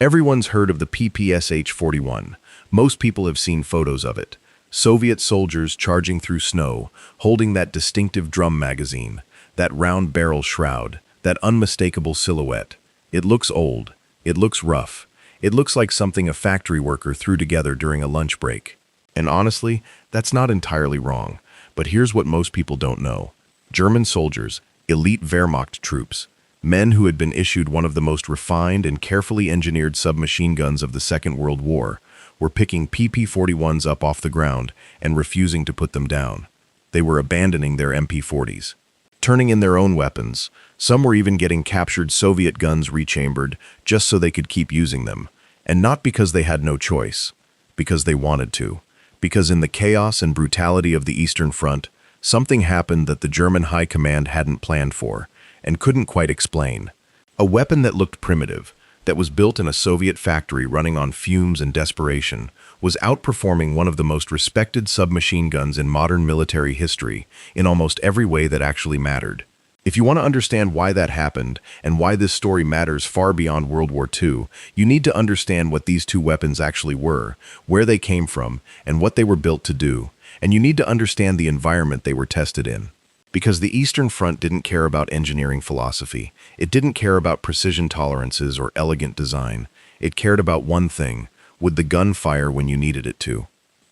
Everyone's heard of the PPSh-41. Most people have seen photos of it. Soviet soldiers charging through snow, holding that distinctive drum magazine, that round barrel shroud, that unmistakable silhouette. It looks old. It looks rough. It looks like something a factory worker threw together during a lunch break. And honestly, that's not entirely wrong. But here's what most people don't know. German soldiers, elite Wehrmacht troops, men who had been issued one of the most refined and carefully engineered submachine guns of the Second World War, were picking PP-41s up off the ground and refusing to put them down. They were abandoning their MP40s, turning in their own weapons. Some were even getting captured Soviet guns rechambered just so they could keep using them. And not because they had no choice, because they wanted to. Because in the chaos and brutality of the Eastern Front, something happened that the German High Command hadn't planned for and couldn't quite explain. A weapon that looked primitive, that was built in a Soviet factory running on fumes and desperation, was outperforming one of the most respected submachine guns in modern military history in almost every way that actually mattered. If you want to understand why that happened and why this story matters far beyond World War II, you need to understand what these two weapons actually were, where they came from, and what they were built to do. And you need to understand the environment they were tested in. Because the Eastern Front didn't care about engineering philosophy. It didn't care about precision tolerances or elegant design. It cared about one thing: would the gun fire when you needed it to?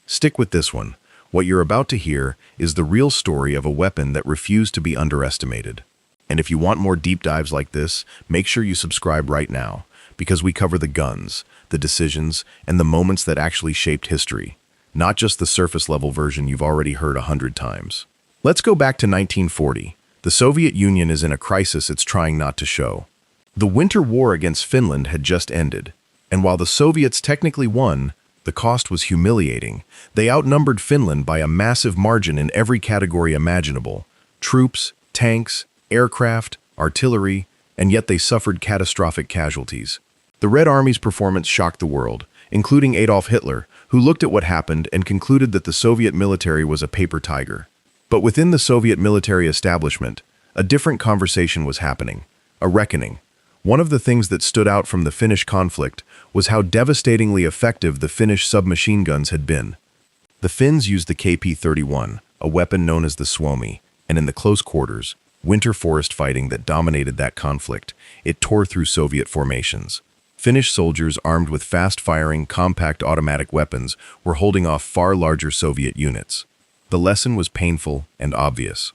Stick with this one. What you're about to hear is the real story of a weapon that refused to be underestimated. And if you want more deep dives like this, make sure you subscribe right now, because we cover the guns, the decisions, and the moments that actually shaped history, not just the surface-level version you've already heard 100 times. Let's go back to 1940. The Soviet Union is in a crisis it's trying not to show. The Winter War against Finland had just ended, and while the Soviets technically won, the cost was humiliating. They outnumbered Finland by a massive margin in every category imaginable: troops, tanks, aircraft, artillery, and yet they suffered catastrophic casualties. The Red Army's performance shocked the world, including Adolf Hitler, who looked at what happened and concluded that the Soviet military was a paper tiger. But within the Soviet military establishment, a different conversation was happening, a reckoning. One of the things that stood out from the Finnish conflict was how devastatingly effective the Finnish submachine guns had been. The Finns used the KP-31, a weapon known as the Suomi, and in the close quarters, winter forest fighting that dominated that conflict, it tore through Soviet formations. Finnish soldiers armed with fast-firing, compact automatic weapons were holding off far larger Soviet units. The lesson was painful and obvious.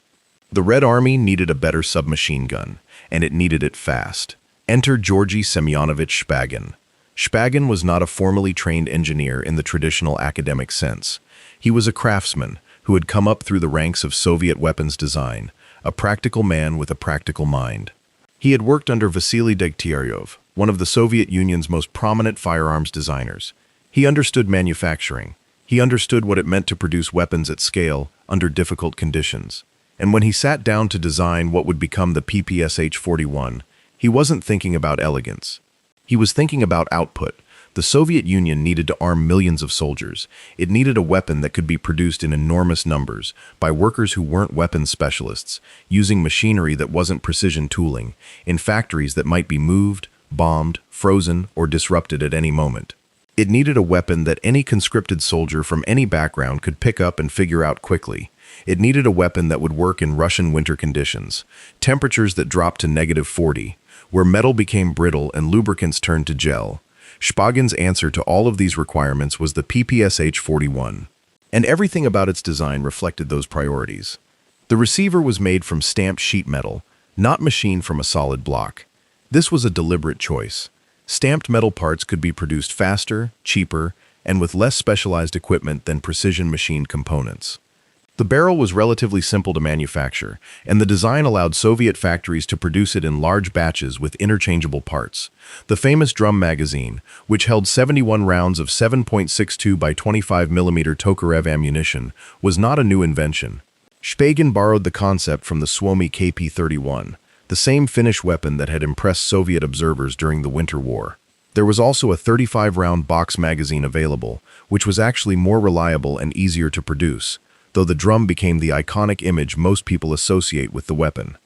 The Red Army needed a better submachine gun, and it needed it fast. Enter Georgy Semyonovich Shpagin. Shpagin was not a formally trained engineer in the traditional academic sense. He was a craftsman who had come up through the ranks of Soviet weapons design, a practical man with a practical mind. He had worked under Vasily Degtyaryov, one of the Soviet Union's most prominent firearms designers. He understood manufacturing. He understood what it meant to produce weapons at scale under difficult conditions. And when he sat down to design what would become the PPSh-41, he wasn't thinking about elegance. He was thinking about output. The Soviet Union needed to arm millions of soldiers. It needed a weapon that could be produced in enormous numbers by workers who weren't weapons specialists, using machinery that wasn't precision tooling, in factories that might be moved, bombed, frozen, or disrupted at any moment. It needed a weapon that any conscripted soldier from any background could pick up and figure out quickly. It needed a weapon that would work in Russian winter conditions, temperatures that dropped to -40, where metal became brittle and lubricants turned to gel. Shpagin's answer to all of these requirements was the PPSh-41. And everything about its design reflected those priorities. The receiver was made from stamped sheet metal, not machined from a solid block. This was a deliberate choice. Stamped metal parts could be produced faster, cheaper, and with less specialized equipment than precision machined components. The barrel was relatively simple to manufacture, and the design allowed Soviet factories to produce it in large batches with interchangeable parts. The famous drum magazine, which held 71 rounds of 7.62 by 25 mm Tokarev ammunition, was not a new invention. Shpagin borrowed the concept from the Suomi KP-31, the same Finnish weapon that had impressed Soviet observers during the Winter War. There was also a 35-round box magazine available, which was actually more reliable and easier to produce, though the drum became the iconic image most people associate with the weapon.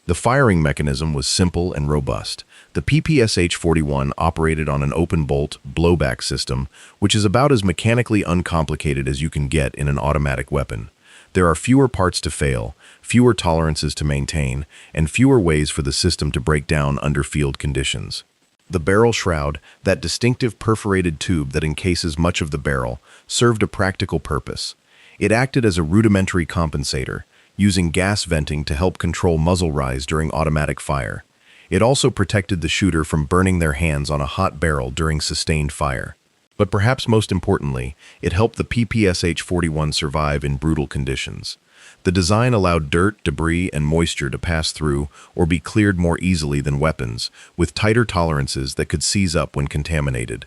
The firing mechanism was simple and robust. The PPSh-41 operated on an open-bolt, blowback system, which is about as mechanically uncomplicated as you can get in an automatic weapon. There are fewer parts to fail, fewer tolerances to maintain, and fewer ways for the system to break down under field conditions. The barrel shroud, that distinctive perforated tube that encases much of the barrel, served a practical purpose. It acted as a rudimentary compensator, using gas venting to help control muzzle rise during automatic fire. It also protected the shooter from burning their hands on a hot barrel during sustained fire. But perhaps most importantly, it helped the PPSh-41 survive in brutal conditions. The design allowed dirt, debris, and moisture to pass through or be cleared more easily than weapons, with tighter tolerances that could seize up when contaminated.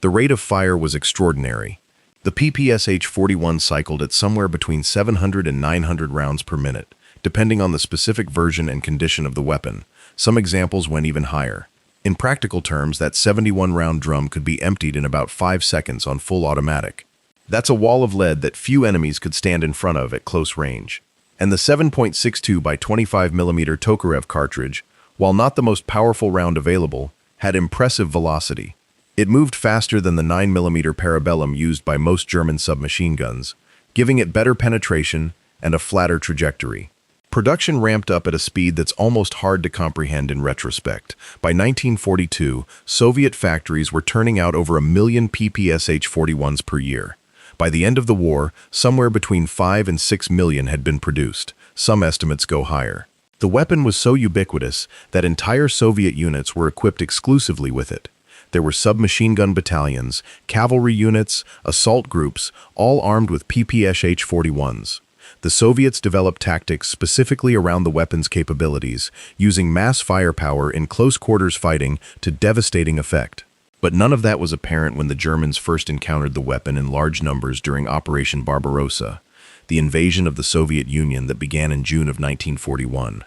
The rate of fire was extraordinary. The PPSh-41 cycled at somewhere between 700 and 900 rounds per minute, depending on the specific version and condition of the weapon. Some examples went even higher. In practical terms, that 71-round drum could be emptied in about 5 seconds on full automatic. That's a wall of lead that few enemies could stand in front of at close range. And the 7.62 by 25mm Tokarev cartridge, while not the most powerful round available, had impressive velocity. It moved faster than the 9mm Parabellum used by most German submachine guns, giving it better penetration and a flatter trajectory. Production ramped up at a speed that's almost hard to comprehend in retrospect. By 1942, Soviet factories were turning out over 1 million PPSh-41s per year. By the end of the war, somewhere between 5 and 6 million had been produced. Some estimates go higher. The weapon was so ubiquitous that entire Soviet units were equipped exclusively with it. There were submachine gun battalions, cavalry units, assault groups, all armed with PPSh-41s. The Soviets developed tactics specifically around the weapon's capabilities, using mass firepower in close-quarters fighting to devastating effect. But none of that was apparent when the Germans first encountered the weapon in large numbers during Operation Barbarossa, the invasion of the Soviet Union that began in June of 1941.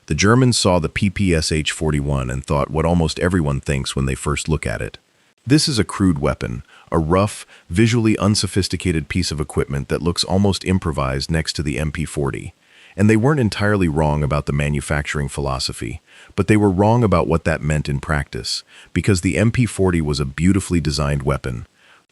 The Germans saw the PPSh-41 and thought what almost everyone thinks when they first look at it. This is a crude weapon, a rough, visually unsophisticated piece of equipment that looks almost improvised next to the MP40. And they weren't entirely wrong about the manufacturing philosophy, but they were wrong about what that meant in practice, because the MP40 was a beautifully designed weapon.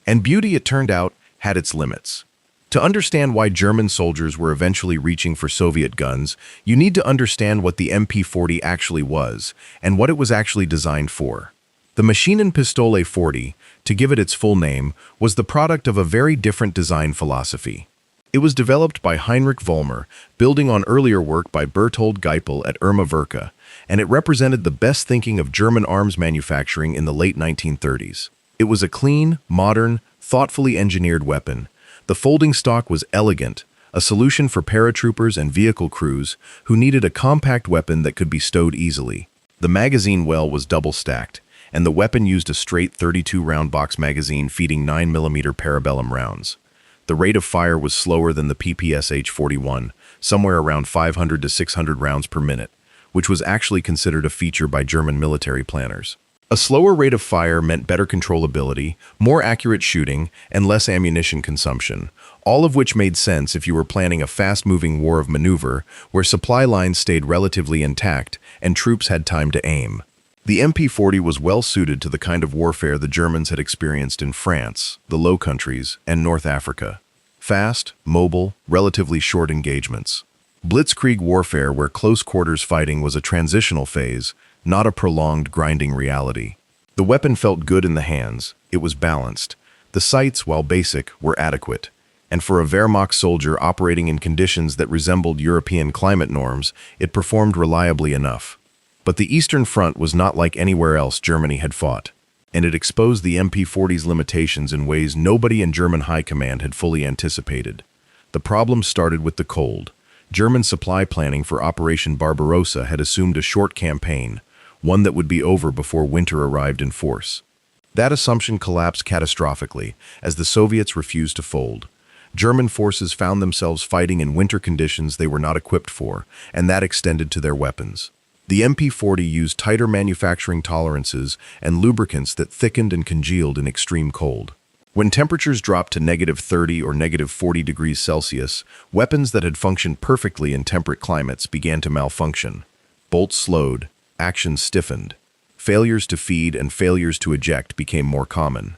And beauty, it turned out, had its limits. To understand why German soldiers were eventually reaching for Soviet guns, you need to understand what the MP40 actually was, and what it was actually designed for. The Maschinenpistole 40, to give it its full name, was the product of a very different design philosophy. It was developed by Heinrich Vollmer, building on earlier work by Berthold Geipel at Irma Verka, and it represented the best thinking of German arms manufacturing in the late 1930s. It was a clean, modern, thoughtfully engineered weapon. The folding stock was elegant, a solution for paratroopers and vehicle crews who needed a compact weapon that could be stowed easily. The magazine well was double-stacked, and the weapon used a straight 32-round box magazine feeding 9mm Parabellum rounds. The rate of fire was slower than the PPSh-41, somewhere around 500 to 600 rounds per minute, which was actually considered a feature by German military planners. A slower rate of fire meant better controllability, more accurate shooting, and less ammunition consumption, all of which made sense if you were planning a fast-moving war of maneuver where supply lines stayed relatively intact and troops had time to aim. The MP40 was well suited to the kind of warfare the Germans had experienced in France, the Low Countries, and North Africa. Fast, mobile, relatively short engagements. Blitzkrieg warfare where close-quarters fighting was a transitional phase, not a prolonged, grinding reality. The weapon felt good in the hands. It was balanced. The sights, while basic, were adequate. And for a Wehrmacht soldier operating in conditions that resembled European climate norms, it performed reliably enough. But the Eastern Front was not like anywhere else Germany had fought, and it exposed the MP40's limitations in ways nobody in German high command had fully anticipated. The problem started with the cold. German supply planning for Operation Barbarossa had assumed a short campaign, one that would be over before winter arrived in force. That assumption collapsed catastrophically as the Soviets refused to fold. German forces found themselves fighting in winter conditions they were not equipped for, and that extended to their weapons. The MP40 used tighter manufacturing tolerances and lubricants that thickened and congealed in extreme cold. When temperatures dropped to -30 or -40 degrees Celsius, weapons that had functioned perfectly in temperate climates began to malfunction. Bolts slowed, action stiffened. failures to feed and failures to eject became more common.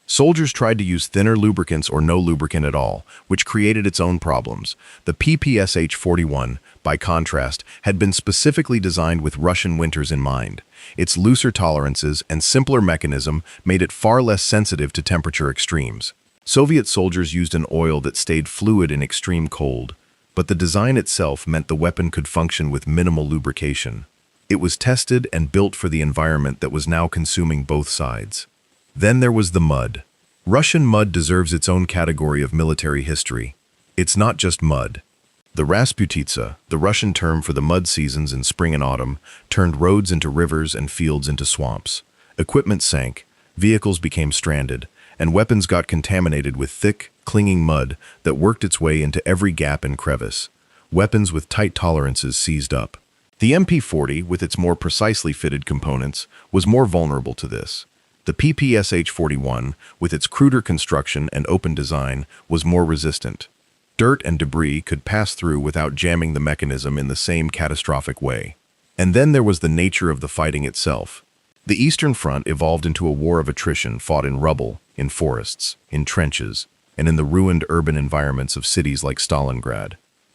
Soldiers tried to use thinner lubricants or no lubricant at all, which created its own problems. The PPSh-41, by contrast, had been specifically designed with Russian winters in mind. Its looser tolerances and simpler mechanism made it far less sensitive to temperature extremes. Soviet soldiers used an oil that stayed fluid in extreme cold, but the design itself meant the weapon could function with minimal lubrication. It was tested and built for the environment that was now consuming both sides. Then there was the mud. Russian mud deserves its own category of military history. It's not just mud. The Rasputitsa, the Russian term for the mud seasons in spring and autumn, turned roads into rivers and fields into swamps. Equipment sank, vehicles became stranded, and weapons got contaminated with thick, clinging mud that worked its way into every gap and crevice. Weapons with tight tolerances seized up. The MP40, with its more precisely fitted components, was more vulnerable to this. The PPSh-41, with its cruder construction and open design, was more resistant. Dirt and debris could pass through without jamming the mechanism in the same catastrophic way. And then there was the nature of the fighting itself. The Eastern Front evolved into a war of attrition fought in rubble, in forests, in trenches, and in the ruined urban environments of cities like Stalingrad.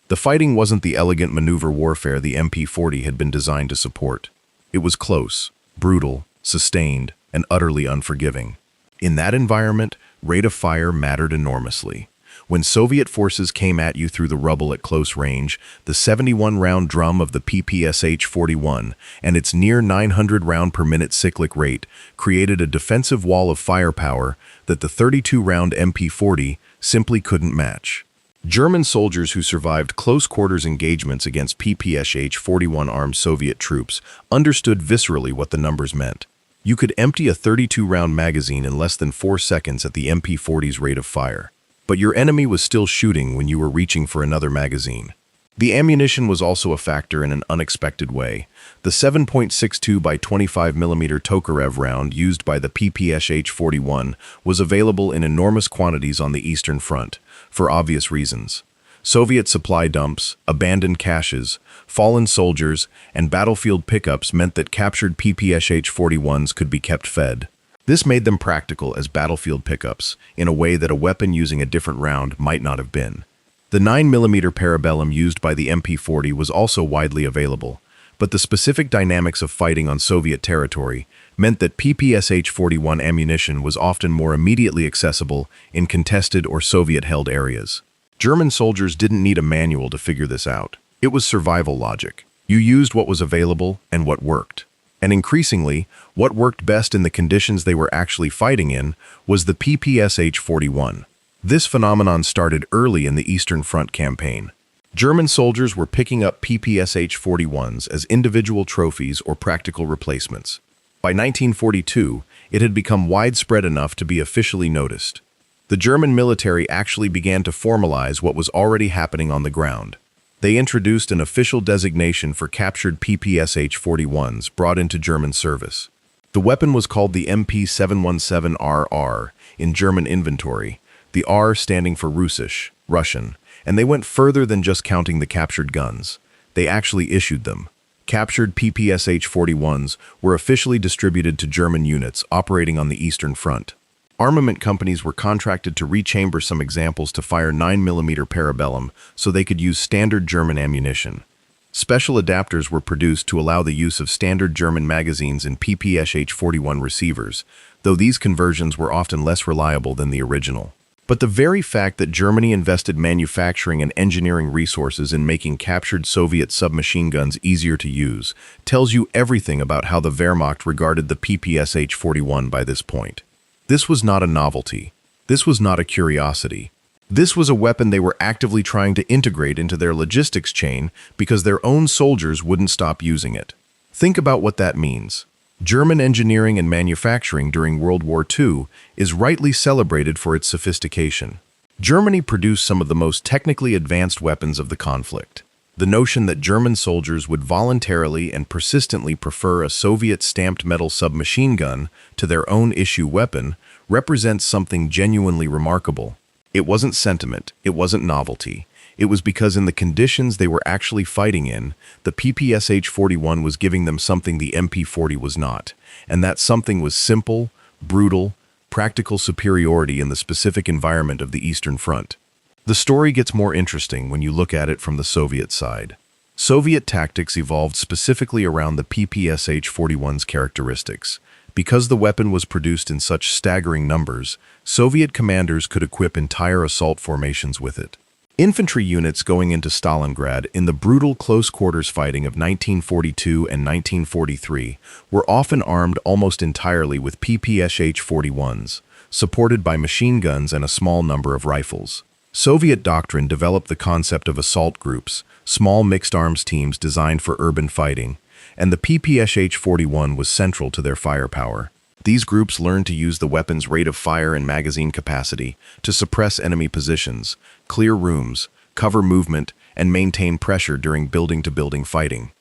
The fighting wasn't the elegant maneuver warfare the MP40 had been designed to support. It was close, brutal, sustained, and utterly unforgiving. In that environment, rate of fire mattered enormously. When Soviet forces came at you through the rubble at close range, the 71-round drum of the PPSh-41 and its near 900 round per minute cyclic rate created a defensive wall of firepower that the 32-round MP40 simply couldn't match. German soldiers who survived close-quarters engagements against PPSh-41 armed Soviet troops understood viscerally what the numbers meant. You could empty a 32-round magazine in less than 4 seconds at the MP40's rate of fire. But your enemy was still shooting when you were reaching for another magazine. The ammunition was also a factor in an unexpected way. The 7.62 by 25 mm Tokarev round used by the PPSh-41 was available in enormous quantities on the Eastern Front, for obvious reasons. Soviet supply dumps, abandoned caches, fallen soldiers, and battlefield pickups meant that captured PPSh-41s could be kept fed. This made them practical as battlefield pickups, in a way that a weapon using a different round might not have been. The 9mm parabellum used by the MP40 was also widely available, but the specific dynamics of fighting on Soviet territory meant that PPSh-41 ammunition was often more immediately accessible in contested or Soviet-held areas. German soldiers didn't need a manual to figure this out. It was survival logic. You used what was available and what worked. And increasingly, what worked best in the conditions they were actually fighting in was the PPSh-41. This phenomenon started early in the Eastern Front campaign. German soldiers were picking up PPSh-41s as individual trophies or practical replacements. By 1942, it had become widespread enough to be officially noticed. The German military actually began to formalize what was already happening on the ground. They introduced an official designation for captured PPSh-41s brought into German service. The weapon was called the MP717RR in German inventory, the R standing for Russisch, Russian, and they went further than just counting the captured guns. They actually issued them. Captured PPSh-41s were officially distributed to German units operating on the Eastern Front. Armament companies were contracted to rechamber some examples to fire 9mm parabellum so they could use standard German ammunition. Special adapters were produced to allow the use of standard German magazines in PPSh-41 receivers, though these conversions were often less reliable than the original. But the very fact that Germany invested manufacturing and engineering resources in making captured Soviet submachine guns easier to use tells you everything about how the Wehrmacht regarded the PPSh-41 by this point. This was not a novelty. This was not a curiosity. This was a weapon they were actively trying to integrate into their logistics chain because their own soldiers wouldn't stop using it. Think about what that means. German engineering and manufacturing during World War II is rightly celebrated for its sophistication. Germany produced some of the most technically advanced weapons of the conflict. The notion that German soldiers would voluntarily and persistently prefer a Soviet stamped metal submachine gun to their own issue weapon represents something genuinely remarkable. It wasn't sentiment, it wasn't novelty. It was because in the conditions they were actually fighting in, the PPSh-41 was giving them something the MP40 was not, and that something was simple, brutal, practical superiority in the specific environment of the Eastern Front. The story gets more interesting when you look at it from the Soviet side. Soviet tactics evolved specifically around the PPSh-41's characteristics. Because the weapon was produced in such staggering numbers, Soviet commanders could equip entire assault formations with it. Infantry units going into Stalingrad in the brutal close-quarters fighting of 1942 and 1943 were often armed almost entirely with PPSh-41s, supported by machine guns and a small number of rifles. Soviet doctrine developed the concept of assault groups, small mixed-arms teams designed for urban fighting, and the PPSh-41 was central to their firepower. These groups learned to use the weapon's rate of fire and magazine capacity to suppress enemy positions, clear rooms, cover movement, and maintain pressure during building-to-building fighting.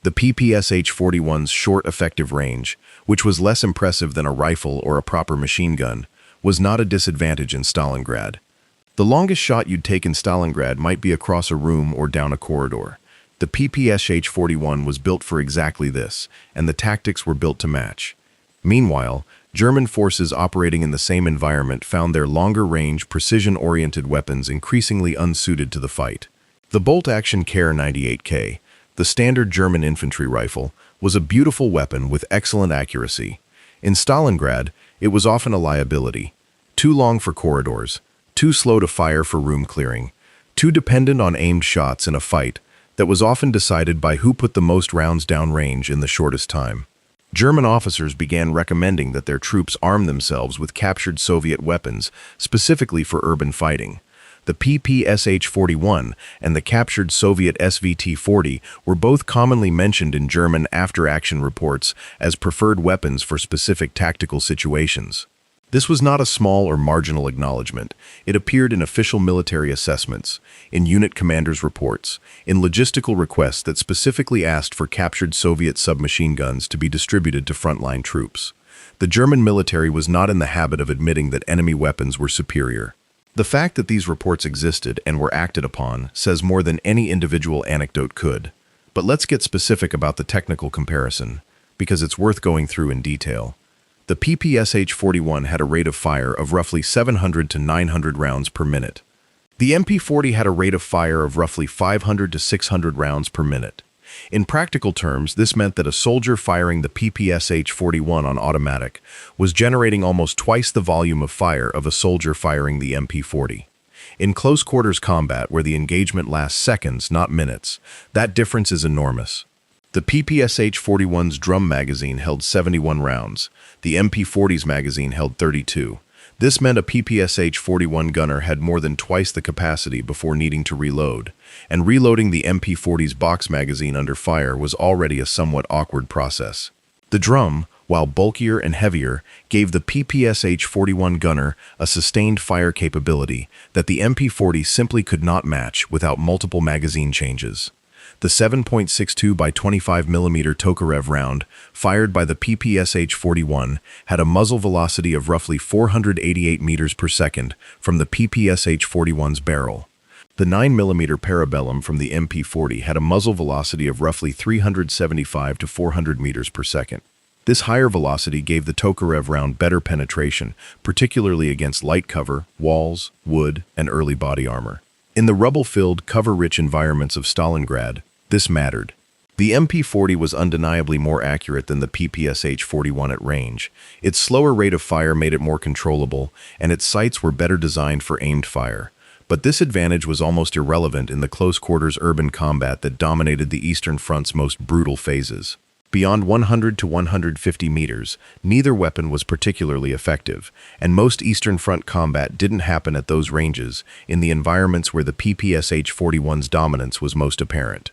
The PPSh-41's short effective range, which was less impressive than a rifle or a proper machine gun, was not a disadvantage in Stalingrad. The longest shot you'd take in Stalingrad might be across a room or down a corridor. The PPSh-41 was built for exactly this, and the tactics were built to match. Meanwhile, German forces operating in the same environment found their longer-range, precision-oriented weapons increasingly unsuited to the fight. The bolt-action Kar 98K, the standard German infantry rifle, was a beautiful weapon with excellent accuracy. In Stalingrad, it was often a liability. Too long for corridors, too slow to fire for room clearing, too dependent on aimed shots in a fight that was often decided by who put the most rounds downrange in the shortest time. German officers began recommending that their troops arm themselves with captured Soviet weapons, specifically for urban fighting. The PPSh-41 and the captured Soviet SVT-40 were both commonly mentioned in German after-action reports as preferred weapons for specific tactical situations. This was not a small or marginal acknowledgement. It appeared in official military assessments, in unit commanders' reports, in logistical requests that specifically asked for captured Soviet submachine guns to be distributed to frontline troops. The German military was not in the habit of admitting that enemy weapons were superior. The fact that these reports existed and were acted upon says more than any individual anecdote could. But let's get specific about the technical comparison, because it's worth going through in detail. The PPSh-41 had a rate of fire of roughly 700 to 900 rounds per minute. The MP40 had a rate of fire of roughly 500 to 600 rounds per minute. In practical terms, this meant that a soldier firing the PPSh-41 on automatic was generating almost twice the volume of fire of a soldier firing the MP40. In close-quarters combat, where the engagement lasts seconds, not minutes, that difference is enormous. The PPSh-41's drum magazine held 71 rounds. The MP40's magazine held 32. This meant a PPSh-41 gunner had more than twice the capacity before needing to reload, and reloading the MP40's box magazine under fire was already a somewhat awkward process. The drum, while bulkier and heavier, gave the PPSh-41 gunner a sustained fire capability that the MP40 simply could not match without multiple magazine changes. The 7.62 by 25 mm Tokarev round, fired by the PPSh-41, had a muzzle velocity of roughly 488 meters per second from the PPSh-41's barrel. The 9 mm Parabellum from the MP40 had a muzzle velocity of roughly 375 to 400 meters per second. This higher velocity gave the Tokarev round better penetration, particularly against light cover, walls, wood, and early body armor. In the rubble-filled, cover-rich environments of Stalingrad, this mattered. The MP40 was undeniably more accurate than the PPSh-41 at range. Its slower rate of fire made it more controllable, and its sights were better designed for aimed fire. But this advantage was almost irrelevant in the close-quarters urban combat that dominated the Eastern Front's most brutal phases. Beyond 100 to 150 meters, neither weapon was particularly effective, and most Eastern Front combat didn't happen at those ranges, in the environments where the PPSh-41's dominance was most apparent.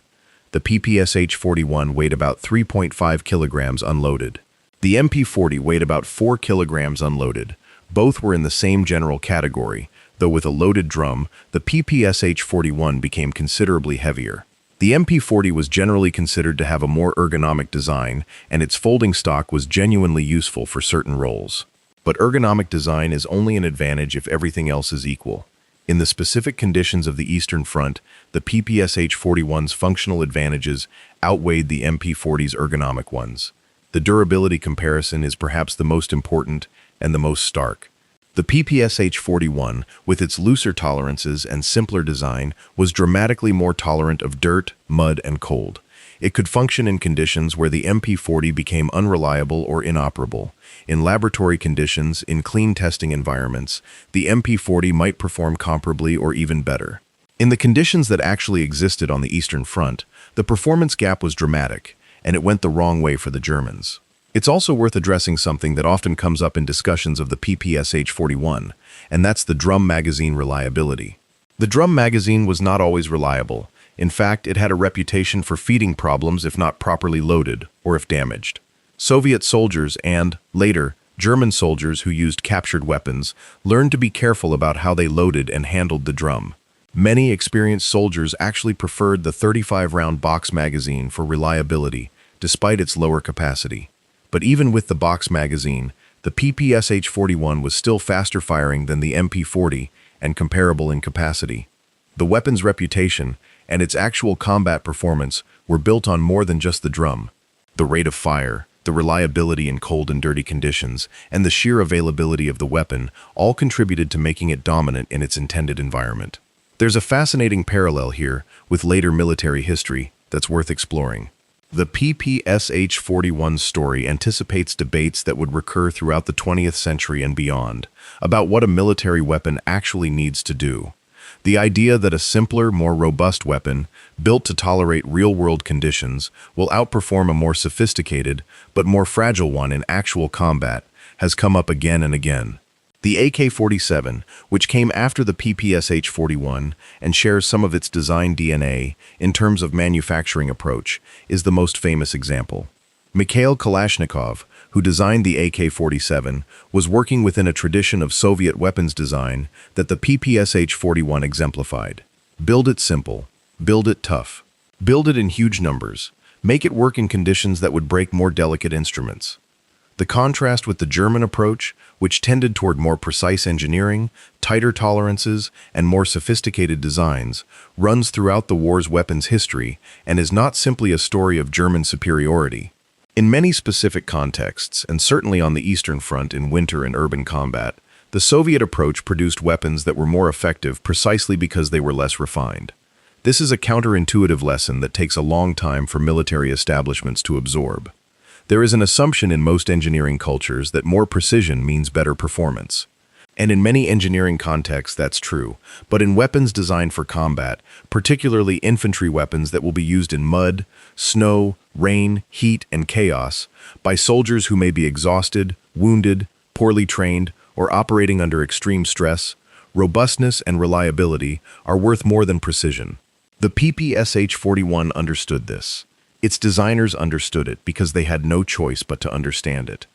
The PPSh-41 weighed about 3.5 kilograms unloaded. The MP40 weighed about 4 kilograms unloaded. Both were in the same general category, though with a loaded drum, the PPSh-41 became considerably heavier. The MP40 was generally considered to have a more ergonomic design, and its folding stock was genuinely useful for certain roles. But ergonomic design is only an advantage if everything else is equal. In the specific conditions of the Eastern Front, the PPSh-41's functional advantages outweighed the MP40's ergonomic ones. the durability comparison is perhaps the most important and the most stark. The PPSh-41, with its looser tolerances and simpler design, was dramatically more tolerant of dirt, mud, and cold. It could function in conditions where the MP40 became unreliable or inoperable. In laboratory conditions, in clean testing environments, the MP40 might perform comparably or even better. In the conditions that actually existed on the Eastern Front, the performance gap was dramatic, and it went the wrong way for the Germans. It's also worth addressing something that often comes up in discussions of the PPSh-41, and that's the drum magazine reliability. The drum magazine was not always reliable. In fact, it had a reputation for feeding problems if not properly loaded or if damaged. Soviet soldiers and, later, German soldiers who used captured weapons learned to be careful about how they loaded and handled the drum. Many experienced soldiers actually preferred the 35-round box magazine for reliability, despite its lower capacity. But even with the box magazine, the PPSh-41 was still faster firing than the MP40 and comparable in capacity. The weapon's reputation and its actual combat performance were built on more than just the drum. The rate of fire, the reliability in cold and dirty conditions, and the sheer availability of the weapon all contributed to making it dominant in its intended environment. There's a fascinating parallel here with later military history that's worth exploring. The PPSh-41 story anticipates debates that would recur throughout the 20th century and beyond about what a military weapon actually needs to do. The idea that a simpler, more robust weapon, built to tolerate real-world conditions, will outperform a more sophisticated, but more fragile one in actual combat, has come up again and again. The AK-47, which came after the PPSh-41 and shares some of its design DNA in terms of manufacturing approach, is the most famous example. Mikhail Kalashnikov, who designed the AK-47, was working within a tradition of Soviet weapons design that the PPSh-41 exemplified. Build it simple. Build it tough. Build it in huge numbers. Make it work in conditions that would break more delicate instruments. The contrast with the German approach, which tended toward more precise engineering, tighter tolerances, and more sophisticated designs, runs throughout the war's weapons history and is not simply a story of German superiority. In many specific contexts, and certainly on the Eastern Front in winter and urban combat, the Soviet approach produced weapons that were more effective precisely because they were less refined. This is a counterintuitive lesson that takes a long time for military establishments to absorb. There is an assumption in most engineering cultures that more precision means better performance. And in many engineering contexts that's true, but in weapons designed for combat, particularly infantry weapons that will be used in mud, snow, rain, heat, and chaos, by soldiers who may be exhausted, wounded, poorly trained, or operating under extreme stress, robustness and reliability are worth more than precision. The PPSh-41 understood this. Its designers understood it because they had no choice but to understand it.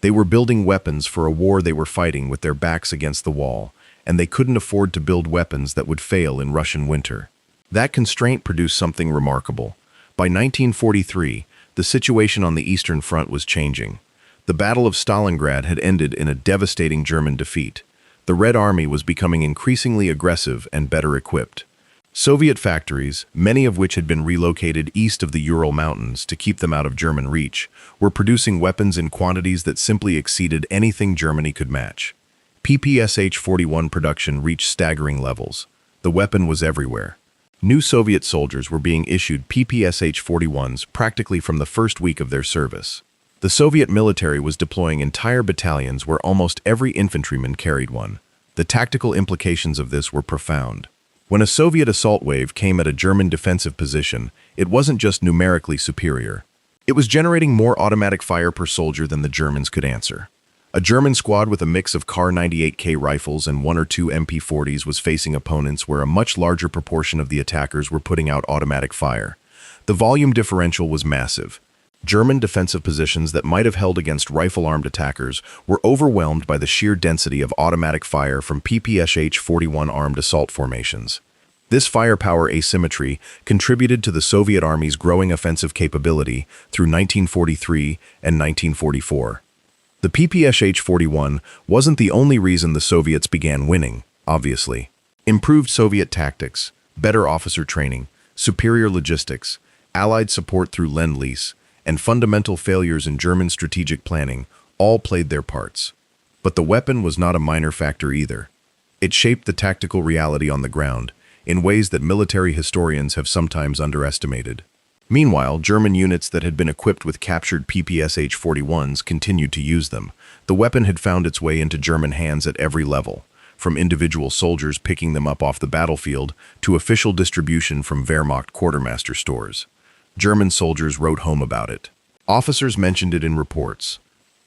They were building weapons for a war they were fighting with their backs against the wall, and they couldn't afford to build weapons that would fail in Russian winter. That constraint produced something remarkable. By 1943, the situation on the Eastern Front was changing. The Battle of Stalingrad had ended in a devastating German defeat. The Red Army was becoming increasingly aggressive and better equipped. Soviet factories, many of which had been relocated east of the Ural Mountains to keep them out of German reach, were producing weapons in quantities that simply exceeded anything Germany could match. PPSh-41 production reached staggering levels. The weapon was everywhere. New Soviet soldiers were being issued PPSh-41s practically from the first week of their service. The Soviet military was deploying entire battalions where almost every infantryman carried one. The tactical implications of this were profound. When a Soviet assault wave came at a German defensive position, it wasn't just numerically superior. It was generating more automatic fire per soldier than the Germans could answer. A German squad with a mix of Kar 98K rifles and 1 or 2 MP40s was facing opponents where a much larger proportion of the attackers were putting out automatic fire. The volume differential was massive. German defensive positions that might have held against rifle-armed attackers were overwhelmed by the sheer density of automatic fire from PPSh-41 armed assault formations. This firepower asymmetry contributed to the Soviet Army's growing offensive capability through 1943 and 1944. The PPSh-41 wasn't the only reason the Soviets began winning, obviously. Improved Soviet tactics, better officer training, superior logistics, Allied support through Lend-Lease, and fundamental failures in German strategic planning all played their parts. But the weapon was not a minor factor either. It shaped the tactical reality on the ground in ways that military historians have sometimes underestimated. Meanwhile, German units that had been equipped with captured PPSh-41s continued to use them. The weapon had found its way into German hands at every level, from individual soldiers picking them up off the battlefield to official distribution from Wehrmacht quartermaster stores. German soldiers wrote home about it. Officers mentioned it in reports.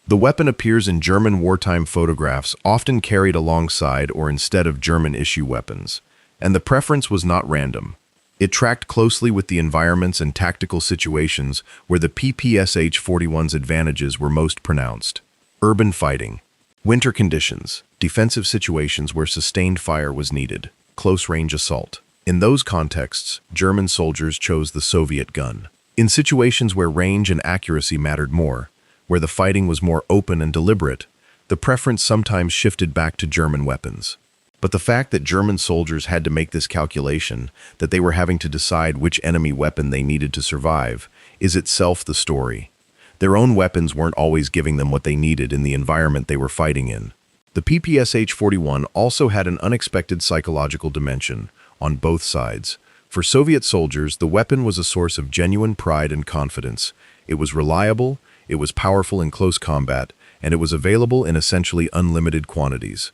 The weapon appears in German wartime photographs, often carried alongside or instead of German-issue weapons. And the preference was not random. It tracked closely with the environments and tactical situations where the PPSh-41's advantages were most pronounced. Urban fighting, winter conditions, defensive situations where sustained fire was needed, close-range assault. In those contexts, German soldiers chose the Soviet gun. In situations where range and accuracy mattered more, where the fighting was more open and deliberate, the preference sometimes shifted back to German weapons. But the fact that German soldiers had to make this calculation, that they were having to decide which enemy weapon they needed to survive, is itself the story. Their own weapons weren't always giving them what they needed in the environment they were fighting in. The PPSh-41 also had an unexpected psychological dimension on both sides. For Soviet soldiers, the weapon was a source of genuine pride and confidence. It was reliable, it was powerful in close combat, and it was available in essentially unlimited quantities.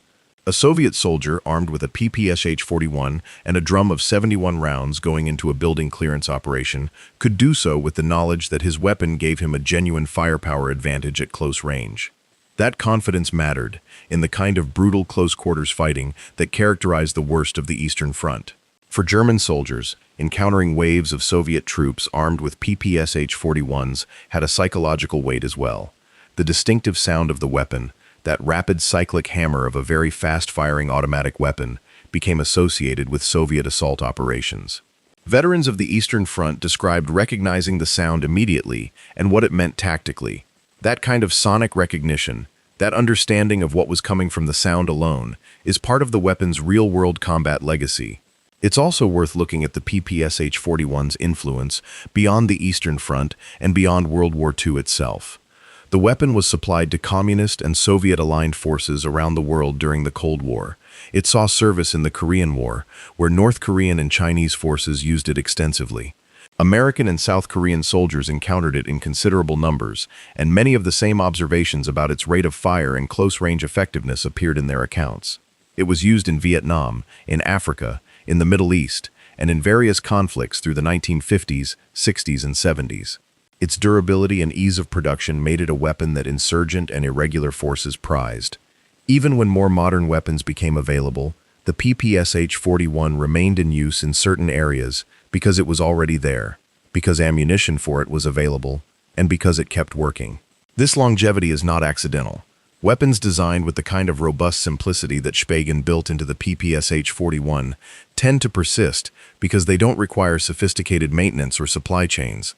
A Soviet soldier armed with a PPSh-41 and a drum of 71 rounds going into a building clearance operation could do so with the knowledge that his weapon gave him a genuine firepower advantage at close range. That confidence mattered in the kind of brutal close-quarters fighting that characterized the worst of the Eastern Front. For German soldiers, encountering waves of Soviet troops armed with PPSh-41s had a psychological weight as well. The distinctive sound of the weapon, that rapid cyclic hammer of a very fast-firing automatic weapon, became associated with Soviet assault operations. Veterans of the Eastern Front described recognizing the sound immediately and what it meant tactically. That kind of sonic recognition, that understanding of what was coming from the sound alone, is part of the weapon's real-world combat legacy. It's also worth looking at the PPSh-41's influence beyond the Eastern Front and beyond World War II itself. The weapon was supplied to Communist and Soviet-aligned forces around the world during the Cold War. It saw service in the Korean War, where North Korean and Chinese forces used it extensively. American and South Korean soldiers encountered it in considerable numbers, and many of the same observations about its rate of fire and close-range effectiveness appeared in their accounts. It was used in Vietnam, in Africa, in the Middle East, and in various conflicts through the 1950s, 60s, and 70s. Its durability and ease of production made it a weapon that insurgent and irregular forces prized. Even when more modern weapons became available, the PPSh-41 remained in use in certain areas because it was already there, because ammunition for it was available, and because it kept working. This longevity is not accidental. Weapons designed with the kind of robust simplicity that Spagan built into the PPSh-41 tend to persist because they don't require sophisticated maintenance or supply chains.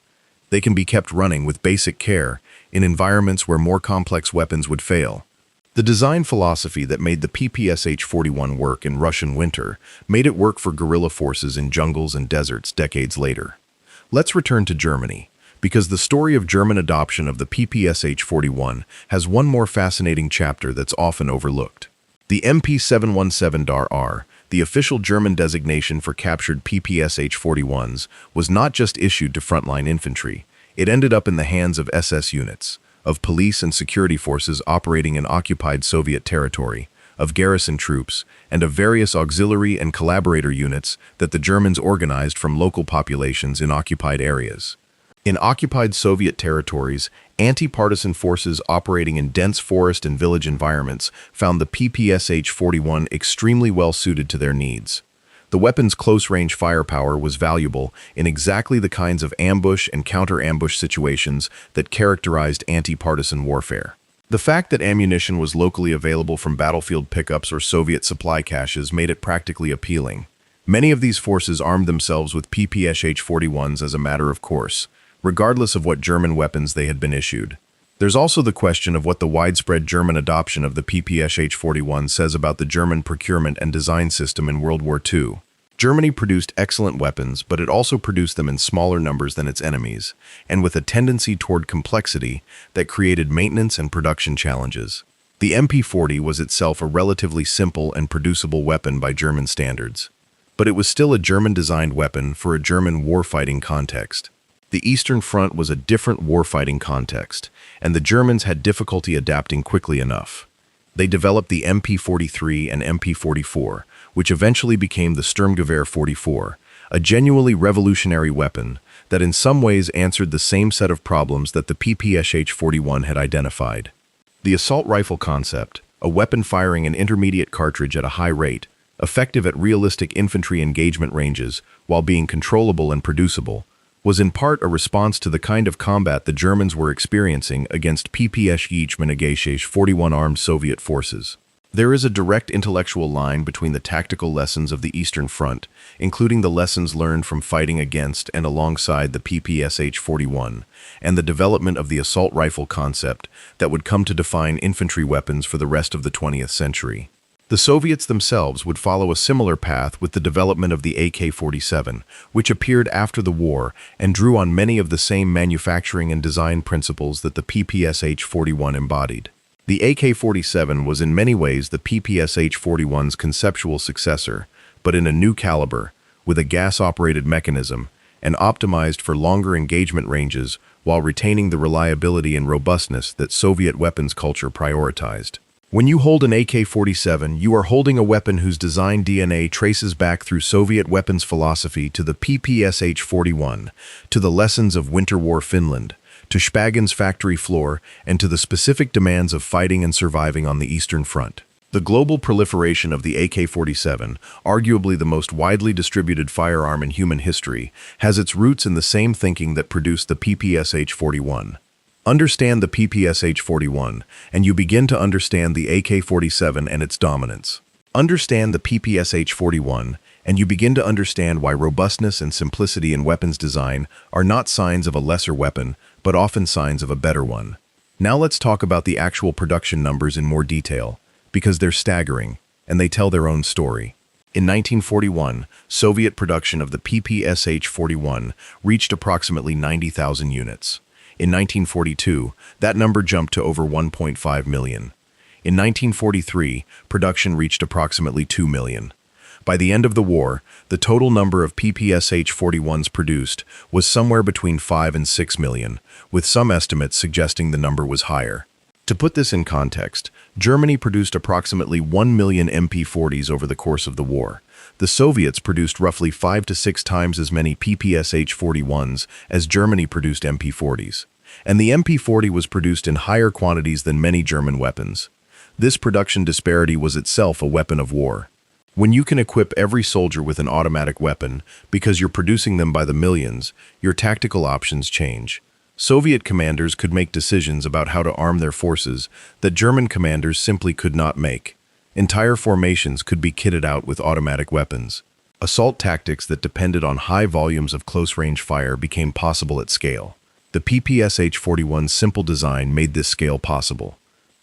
They can be kept running with basic care in environments where more complex weapons would fail. The design philosophy that made the PPSh-41 work in Russian winter made it work for guerrilla forces in jungles and deserts decades later. Let's return to Germany, because the story of German adoption of the PPSh-41 has one more fascinating chapter that's often overlooked. The MP717-R, the official German designation for captured PPSh-41s, was not just issued to frontline infantry. It ended up in the hands of SS units, of police and security forces operating in occupied Soviet territory, of garrison troops, and of various auxiliary and collaborator units that the Germans organized from local populations in occupied areas. In occupied Soviet territories, anti-partisan forces operating in dense forest and village environments found the PPSh-41 extremely well suited to their needs. The weapon's close-range firepower was valuable in exactly the kinds of ambush and counter-ambush situations that characterized anti-partisan warfare. The fact that ammunition was locally available from battlefield pickups or Soviet supply caches made it practically appealing. Many of these forces armed themselves with PPSh-41s as a matter of course, regardless of what German weapons they had been issued. There's also the question of what the widespread German adoption of the PPSh-41 says about the German procurement and design system in World War II. Germany produced excellent weapons, but it also produced them in smaller numbers than its enemies, and with a tendency toward complexity that created maintenance and production challenges. The MP40 was itself a relatively simple and producible weapon by German standards, but it was still a German-designed weapon for a German warfighting context. The Eastern Front was a different warfighting context, and the Germans had difficulty adapting quickly enough. They developed the MP43 and MP44, which eventually became the Sturmgewehr 44, a genuinely revolutionary weapon that in some ways answered the same set of problems that the PPSh-41 had identified. The assault rifle concept, a weapon firing an intermediate cartridge at a high rate, effective at realistic infantry engagement ranges while being controllable and producible, was in part a response to the kind of combat the Germans were experiencing against PPSh-41 armed Soviet forces. There is a direct intellectual line between the tactical lessons of the Eastern Front, including the lessons learned from fighting against and alongside the PPSh-41, and the development of the assault rifle concept that would come to define infantry weapons for the rest of the 20th century. The Soviets themselves would follow a similar path with the development of the AK-47, which appeared after the war and drew on many of the same manufacturing and design principles that the PPSh-41 embodied. The AK-47 was in many ways the PPSh-41's conceptual successor, but in a new caliber, with a gas-operated mechanism, and optimized for longer engagement ranges while retaining the reliability and robustness that Soviet weapons culture prioritized. When you hold an AK-47, you are holding a weapon whose design DNA traces back through Soviet weapons philosophy to the PPSh-41, to the lessons of Winterwar Finland, to Spagen's factory floor, and to the specific demands of fighting and surviving on the Eastern Front. The global proliferation of the AK-47, arguably the most widely distributed firearm in human history, has its roots in the same thinking that produced the PPSh-41. Understand the PPSh-41, and you begin to understand the AK-47 and its dominance. Understand the PPSh-41, and you begin to understand why robustness and simplicity in weapons design are not signs of a lesser weapon, but often signs of a better one. Now let's talk about the actual production numbers in more detail, because they're staggering, and they tell their own story. In 1941, Soviet production of the PPSh-41 reached approximately 90,000 units. In 1942, that number jumped to over 1.5 million. In 1943, production reached approximately 2 million. By the end of the war, the total number of PPSh-41s produced was somewhere between 5 and 6 million, with some estimates suggesting the number was higher. To put this in context, Germany produced approximately 1 million MP40s over the course of the war. The Soviets produced roughly 5 to 6 times as many PPSh-41s as Germany produced MP40s. And the MP40 was produced in higher quantities than many German weapons. This production disparity was itself a weapon of war. When you can equip every soldier with an automatic weapon because you're producing them by the millions, your tactical options change. Soviet commanders could make decisions about how to arm their forces that German commanders simply could not make. Entire formations could be kitted out with automatic weapons. Assault tactics that depended on high volumes of close-range fire became possible at scale. The PPSh-41's simple design made this scale possible.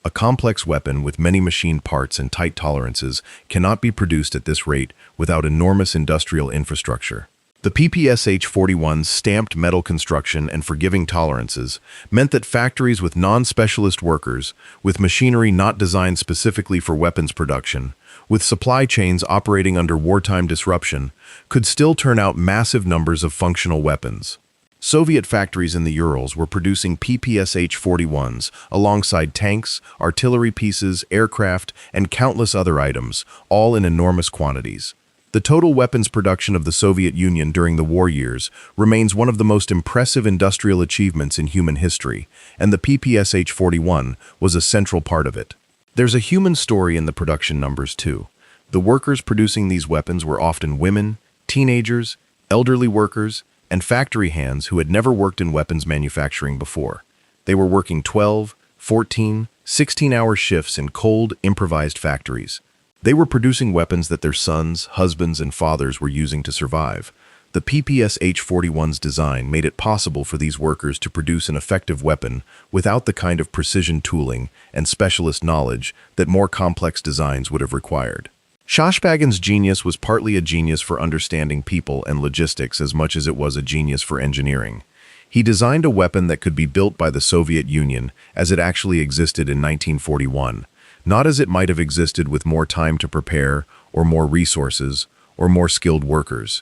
A complex weapon with many machined parts and tight tolerances cannot be produced at this rate without enormous industrial infrastructure. The PPSh-41's stamped metal construction and forgiving tolerances meant that factories with non-specialist workers, with machinery not designed specifically for weapons production, with supply chains operating under wartime disruption, could still turn out massive numbers of functional weapons. Soviet factories in the Urals were producing PPSh-41s alongside tanks, artillery pieces, aircraft, and countless other items, all in enormous quantities. The total weapons production of the Soviet Union during the war years remains one of the most impressive industrial achievements in human history, and the PPSh-41 was a central part of it. There's a human story in the production numbers, too. The workers producing these weapons were often women, teenagers, elderly workers, and factory hands who had never worked in weapons manufacturing before. They were working 12, 14, 16-hour shifts in cold, improvised factories. They were producing weapons that their sons, husbands, and fathers were using to survive. The PPSh-41's design made it possible for these workers to produce an effective weapon without the kind of precision tooling and specialist knowledge that more complex designs would have required. Schachbagen's genius was partly a genius for understanding people and logistics as much as it was a genius for engineering. He designed a weapon that could be built by the Soviet Union as it actually existed in 1941, not as it might have existed with more time to prepare, or more resources, or more skilled workers.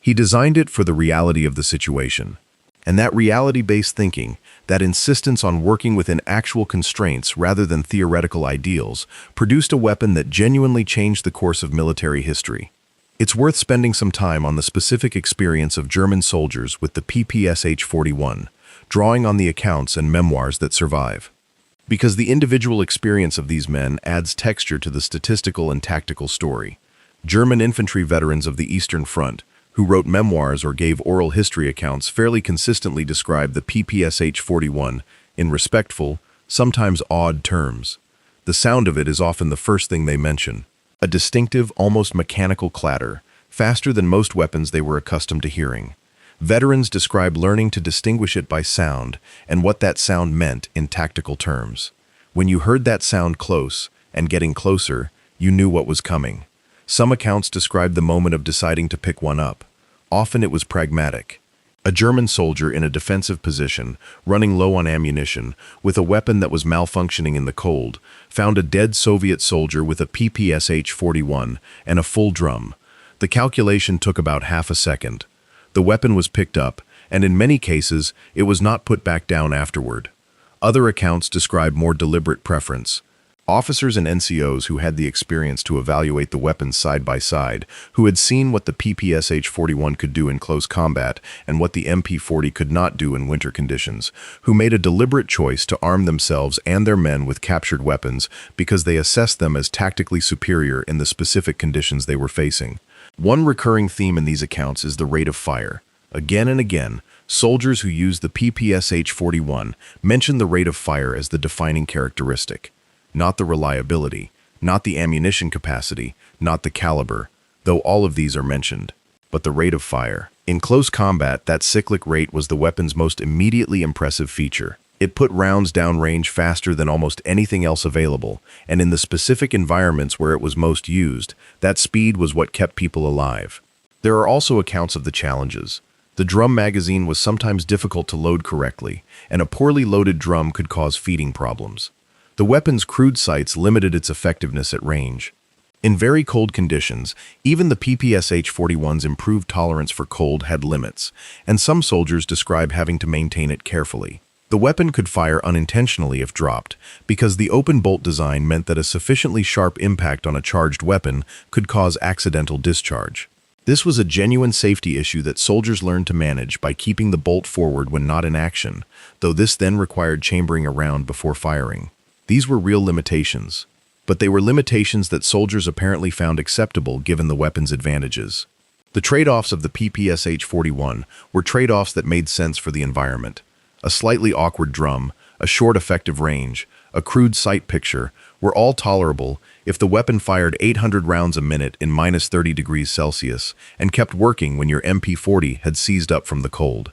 He designed it for the reality of the situation. And that reality-based thinking, that insistence on working within actual constraints rather than theoretical ideals, produced a weapon that genuinely changed the course of military history. It's worth spending some time on the specific experience of German soldiers with the PPSh-41, drawing on the accounts and memoirs that survive. Because the individual experience of these men adds texture to the statistical and tactical story. German infantry veterans of the Eastern Front, who wrote memoirs or gave oral history accounts, fairly consistently describe the PPSh-41 in respectful, sometimes odd terms. The sound of it is often the first thing they mention. A distinctive, almost mechanical clatter, faster than most weapons they were accustomed to hearing. Veterans describe learning to distinguish it by sound and what that sound meant in tactical terms. When you heard that sound close and getting closer, you knew what was coming. Some accounts describe the moment of deciding to pick one up. Often it was pragmatic. A German soldier in a defensive position, running low on ammunition, with a weapon that was malfunctioning in the cold, found a dead Soviet soldier with a PPSh-41 and a full drum. The calculation took about half a second. The weapon was picked up, and in many cases, it was not put back down afterward. Other accounts describe more deliberate preference. Officers and NCOs who had the experience to evaluate the weapons side by side, who had seen what the PPSh-41 could do in close combat and what the MP40 could not do in winter conditions, who made a deliberate choice to arm themselves and their men with captured weapons because they assessed them as tactically superior in the specific conditions they were facing. One recurring theme in these accounts is the rate of fire. Again and again, soldiers who used the PPSh-41 mentioned the rate of fire as the defining characteristic. Not the reliability, not the ammunition capacity, not the caliber, though all of these are mentioned, but the rate of fire. In close combat, that cyclic rate was the weapon's most immediately impressive feature. It put rounds downrange faster than almost anything else available, and in the specific environments where it was most used, that speed was what kept people alive. There are also accounts of the challenges. The drum magazine was sometimes difficult to load correctly, and a poorly loaded drum could cause feeding problems. The weapon's crude sights limited its effectiveness at range. In very cold conditions, even the PPSh-41's improved tolerance for cold had limits, and some soldiers describe having to maintain it carefully. The weapon could fire unintentionally if dropped, because the open bolt design meant that a sufficiently sharp impact on a charged weapon could cause accidental discharge. This was a genuine safety issue that soldiers learned to manage by keeping the bolt forward when not in action, though this then required chambering a round before firing. These were real limitations, but they were limitations that soldiers apparently found acceptable given the weapon's advantages. The trade-offs of the PPSh-41 were trade-offs that made sense for the environment. A slightly awkward drum, a short effective range, a crude sight picture were all tolerable if the weapon fired 800 rounds a minute in minus 30 degrees Celsius and kept working when your MP40 had seized up from the cold.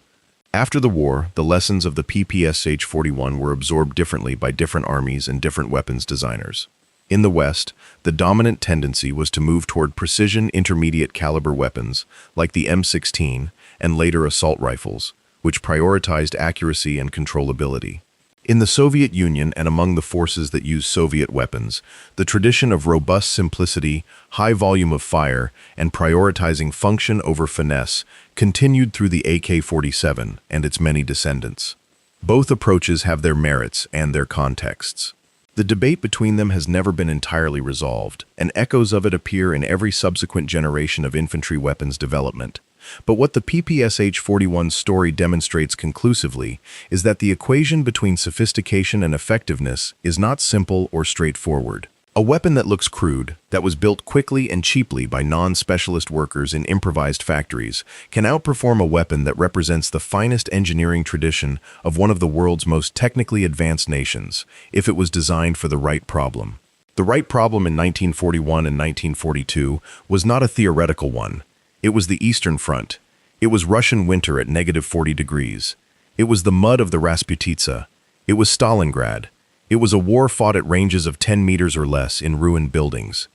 After the war, the lessons of the PPSh-41 were absorbed differently by different armies and different weapons designers. In the West, the dominant tendency was to move toward precision intermediate caliber weapons, like the M16 and later assault rifles, which prioritized accuracy and controllability. In the Soviet Union and among the forces that used Soviet weapons, the tradition of robust simplicity, high volume of fire, and prioritizing function over finesse continued through the AK-47 and its many descendants. Both approaches have their merits and their contexts. The debate between them has never been entirely resolved, and echoes of it appear in every subsequent generation of infantry weapons development. But what the PPSh-41's story demonstrates conclusively is that the equation between sophistication and effectiveness is not simple or straightforward. A weapon that looks crude, that was built quickly and cheaply by non-specialist workers in improvised factories, can outperform a weapon that represents the finest engineering tradition of one of the world's most technically advanced nations, if it was designed for the right problem. The right problem in 1941 and 1942 was not a theoretical one. It was the Eastern Front. It was Russian winter at -40 degrees. It was the mud of the Rasputitsa. It was Stalingrad. It was a war fought at ranges of 10 meters or less in ruined buildings.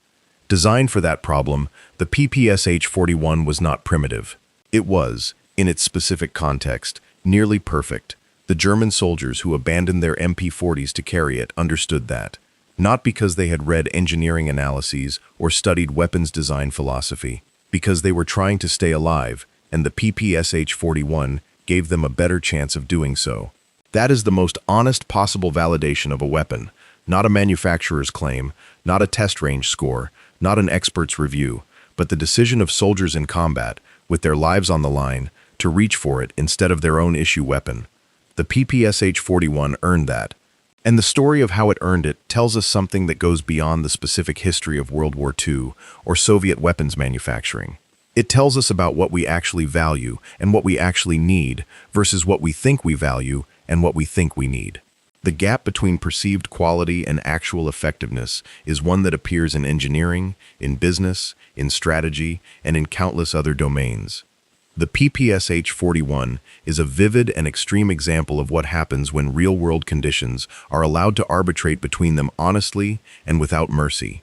Designed for that problem, the PPSh-41 was not primitive. It was, in its specific context, nearly perfect. The German soldiers who abandoned their MP40s to carry it understood that, not because they had read engineering analyses or studied weapons design philosophy, because they were trying to stay alive, and the PPSh-41 gave them a better chance of doing so. That is the most honest possible validation of a weapon, not a manufacturer's claim, not a test range score, not an expert's review, but the decision of soldiers in combat, with their lives on the line, to reach for it instead of their own issue weapon. The PPSh-41 earned that. And the story of how it earned it tells us something that goes beyond the specific history of World War II or Soviet weapons manufacturing. It tells us about what we actually value and what we actually need versus what we think we value and what we think we need. The gap between perceived quality and actual effectiveness is one that appears in engineering, in business, in strategy, and in countless other domains. The PPSh-41 is a vivid and extreme example of what happens when real-world conditions are allowed to arbitrate between them honestly and without mercy.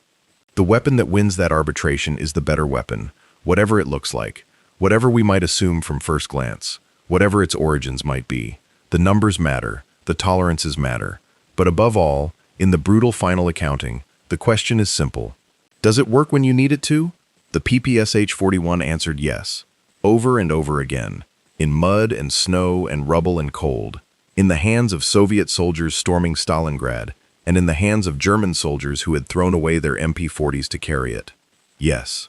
The weapon that wins that arbitration is the better weapon, whatever it looks like, whatever we might assume from first glance, whatever its origins might be. The numbers matter, the tolerances matter, but above all, in the brutal final accounting, the question is simple. Does it work when you need it to? The PPSh-41 answered yes, over and over again, in mud and snow and rubble and cold, in the hands of Soviet soldiers storming Stalingrad, and in the hands of German soldiers who had thrown away their MP40s to carry it. Yes.